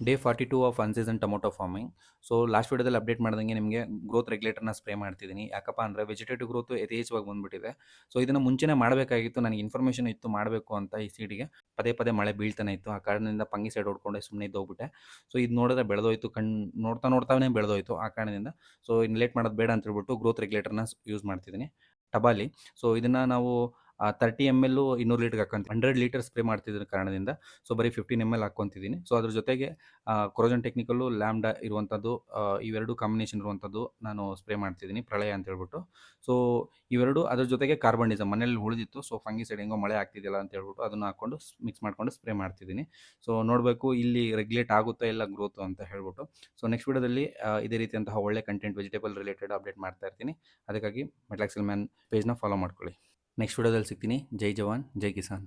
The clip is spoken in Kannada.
Day 42 of unseason tomato farming. So last ವಿಡಿಯೋದಲ್ಲಿ ಅಪ್ಡೇಟ್ ಮಾಡ್ದಂಗೆ ನಿಮಗೆ ಗ್ರೋತ್ ರೆಗ್ಯುಲೇಟರ್ನ ಸ್ಪ್ರೇ ಮಾಡ್ತಿದ್ದೀನಿ. ಯಾಕಪ್ಪ ಅಂದರೆ ವೆಜಿಟೇಟಿವ್ ಗ್ರೋತ್ ಯಥೇಚ್ಛವಾಗಿ ಬಂದುಬಿಟ್ಟಿದೆ. ಸೊ ಇದನ್ನು ಮುಂಚೆನೇ ಮಾಡಬೇಕಾಗಿತ್ತು, ನನಗೆ ಇನ್ಫಾರ್ಮೇಷನ್ ಇತ್ತು ಮಾಡಬೇಕು ಅಂತ. ಈ ಸೀಡಿಗೆ ಪದೇ ಪದೇ ಮಳೆ ಬೀಳ್ತಾನೆ ಇತ್ತು, ಆ ಕಾರಣದಿಂದ ಫಂಗಿಸೈಡ್ ಹೊಡ್ಕೊಂಡೆ ಸುಮ್ಮನೆ ಇದ್ದೋಗ್ಬಿಟ್ಟೆ. ಸೊ ಇದು ನೋಡಿದ್ರೆ ಬೆಳೆದೋಯ್ತು, ನೋಡ್ತಾನೆ ಬೆಳೆದೋಯ್ತು. ಆ ಕಾರಣದಿಂದ ಸೊ ಇನ್ನು ಲೇಟ್ ಮಾಡೋದು ಬೇಡ ಅಂತ ಹೇಳ್ಬಿಟ್ಟು ಗ್ರೋತ್ ರೆಗ್ಯುಲೇಟರ್ನ ಯೂಸ್ ಮಾಡ್ತಿದ್ದೀನಿ ಟಬಾಲಿ. ಸೊ ಇದನ್ನು ನಾವು 30 ml 200 ಲೀಟರ್ಗೆ ಹಾಕೊಂತೀವಿ. 100 ಲೀಟರ್ ಸ್ಪ್ರೇ ಮಾಡ್ತಿದ್ರ ಕಾರಣದಿಂದ ಸೊ ಬರೀ 15 ml ಹಾಕ್ಕೊಂತಿದ್ದೀನಿ. ಸೊ ಅದ್ರ ಜೊತೆಗೆ ಕೊರೋಜನ್ ಟೆಕ್ನಿಕಲ್ಲು, ಲ್ಯಾಂಬ್ಡಾ ಇರುವಂಥದ್ದು, ಇವೆರಡು ಕಾಂಬಿನೇಷನ್ ಇರುವಂಥದ್ದು ನಾನು ಸ್ಪ್ರೇ ಮಾಡ್ತಿದ್ದೀನಿ, ಪ್ರಳಯ ಅಂತ ಹೇಳ್ಬಿಟ್ಟು. ಸೊ ಇವೆರಡು ಅದ್ರ ಜೊತೆಗೆ ಕಾರ್ಬನ್ಡಿಸಮ್ ಮನೇಲಿ ಉಳಿದಿತ್ತು. ಸೊ ಫಂಗಿಸೈಡ್ ಹೆಂಗೋ ಮಳೆ ಆಗ್ತಿದೆಯಲ್ಲ ಅಂತ ಹೇಳ್ಬಿಟ್ಟು ಅದನ್ನು ಹಾಕ್ಕೊಂಡು ಮಿಕ್ಸ್ ಮಾಡ್ಕೊಂಡು ಸ್ಪ್ರೇ ಮಾಡ್ತಿದ್ದೀನಿ. ಸೊ ನೋಡಬೇಕು ಇಲ್ಲಿ ರೆಗ್ಯುಲೇಟ್ ಆಗುತ್ತಾ ಇಲ್ಲ ಗ್ರೋತು ಅಂತ ಹೇಳ್ಬಿಟ್ಟು. ಸೊ ನೆಕ್ಸ್ಟ್ ವಿಡಿಯೋದಲ್ಲಿ ಇದೇ ರೀತಿಯಂತಹ ಒಳ್ಳೆ ಕಂಟೆಂಟ್ ವೆಜಿಟೇಬಲ್ ರಿಲೇಟೆಡ್ ಅಪ್ಡೇಟ್ ಮಾಡ್ತಾ ಇರ್ತೀನಿ. ಅದಕ್ಕಾಗಿ ಮೆಟ್ಲಾಕ್ಸೆಲ್ ಮ್ಯಾನ್ ಪೇಜ್ನ ಫಾಲೋ ಮಾಡ್ಕೊಳ್ಳಿ. ನೆಕ್ಸ್ಟ್ ವಿಡಿಯೋದಲ್ಲಿ ಸಿಗ್ತೀನಿ. ಜೈ ಜವಾನ್, ಜೈ ಕಿಸಾನ್.